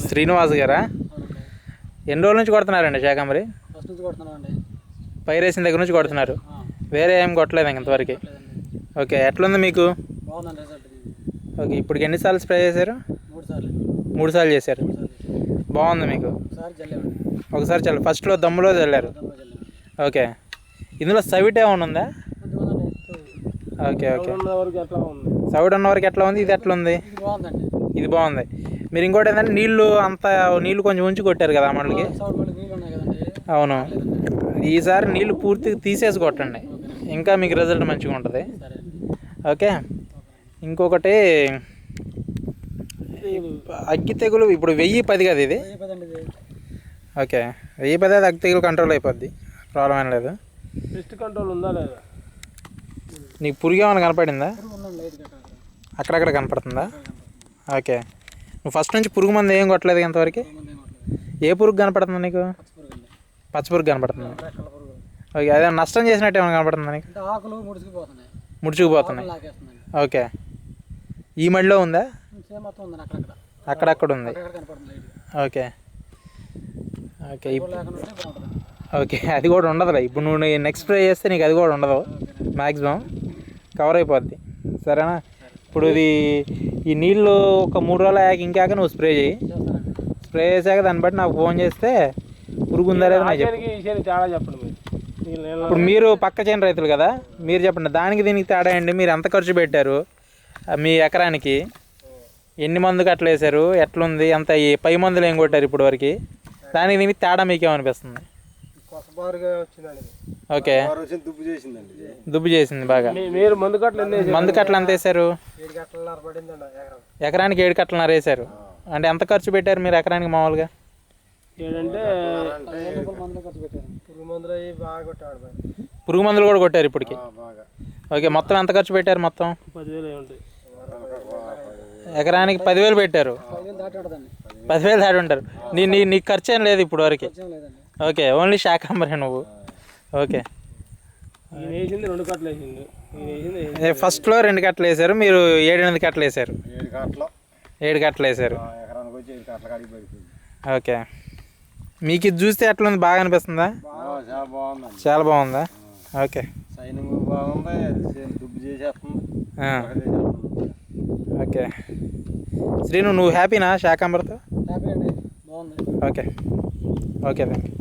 శ్రీనివాస్ గారా? ఎన్ని రోజుల నుంచి కొడుతున్నారండి శాకంబరి? ఫస్ట్ నుంచి కొడుతున్నామండి. పైరేసిన దగ్గర నుంచి కొడుతున్నారు, వేరే ఏం కొట్టలేదు ఇంతవరకు? ఓకే, ఎట్లుంది మీకు? బాగుందండి రిజల్ట్. ఓకే, ఇప్పటికి ఎన్నిసార్లు స్ప్రే చేశారు? 3 సార్లు. 3 సార్లు చేశారు. బాగుంది మీకు? ఒకసారి చల్లు, ఫస్ట్లో దమ్ములో చల్లారు. ఓకే, ఇందులో సవిట్ ఏమైనా ఉందా? ఓకే ఓకే, సవిట్ ఉన్న వరకు ఎట్లా ఉంది? ఇది ఎట్లా ఉంది? ఇది బాగుంది. మీరు ఇంకోటి ఏంటంటే నీళ్ళు కొంచెం ఉంచి కొట్టారు కదా మనకి. అవును, ఈసారి నీళ్ళు పూర్తిగా తీసేసి కొట్టండి, ఇంకా మీకు రిజల్ట్ మంచిగా ఉంటుంది. ఓకే, ఇంకొకటి అగ్గి తెగులు ఇప్పుడు 1010 కదా ఇది? ఓకే, 1010 అది అగ్గి తెగులు కంట్రోల్ అయిపోద్ది, ప్రాబ్లం ఏం లేదు. పెస్ట్ కంట్రోల్ ఉందా లేదా? నీకు పురుగు ఏమైనా కనపడిందా? అక్కడక్కడ కనపడుతుందా? ఓకే, నువ్వు ఫస్ట్ నుంచి పురుగు మంది ఏం కొట్టలేదు ఇంతవరకు? ఏ పురుగు కనపడుతుంది నీకు? పచ్చపురుగు కనపడుతుంది. ఓకే, అదే నష్టం చేసినట్టు ఏమైనా కనపడుతుందా నీకు? ముడుచుకుపోతున్నాయి. ఓకే, ఈ మడిలో ఉందా? అక్కడక్కడ ఉంది. ఓకే ఓకే ఓకే, అది కూడా ఉండదులే. ఇప్పుడు నువ్వు నెక్స్ట్ స్ప్రే చేస్తే నీకు అది కూడా ఉండదు, మ్యాక్సిమం కవర్ అయిపోద్ది. సరేనా? ఇప్పుడు ఈ నీళ్ళు ఒక 3 రోజులు అయ్యాక ఇంకాక నువ్వు స్ప్రే చేయి. స్ప్రే చేసాక దాన్ని బట్టి నాకు ఫోన్ చేస్తే పురుగు ఉందా లేదా నాకు చెప్పండి. ఇప్పుడు మీరు పక్క చేను రైతులు కదా, మీరు చెప్పండి దానికి దీనికి తేడా అండి. మీరు ఎంత ఖర్చు పెట్టారు మీ ఎకరానికి? ఎన్ని మందుకు అట్లా వేసారు? ఎట్లుంది? అంత ఈ పై మందులు ఏం కొట్టారు ఇప్పుడు వరకు? దానికి దీనికి తేడా మీకేమనిపిస్తుంది? ఓకే, దుబ్బు చేసింది బాగా. మందు కట్టలు ఎంత వేసారు? ఎకరానికి 7 కట్టలున్నర వేసారు. అంటే ఎంత ఖర్చు పెట్టారు మీరు ఎకరానికి మామూలుగా? పురుగు మందులు కూడా కొట్టారు ఇప్పటికి? ఓకే, మొత్తం ఎంత ఖర్చు పెట్టారు? మొత్తం ఎకరానికి 10,000 పెట్టారు. 10,000 దాటి ఉంటారు. నీకు ఖర్చు ఏం లేదు ఇప్పుడు వరకు? ఓకే, ఓన్లీ శాకంబరి నువ్వు. ఓకే, ఫస్ట్లో 2 కట్టలు వేసారు, మీరు 7-8 కట్టలు వేసారు. 7 కట్టలు వేసారు. ఓకే, మీకు ఇది చూస్తే ఎట్లుంది? బాగా అనిపిస్తుందా? చాలా బాగుందా? ఓకే ఓకే, శ్రీను నువ్వు హ్యాపీనా శాకంబరితో? Okay okay, thank you.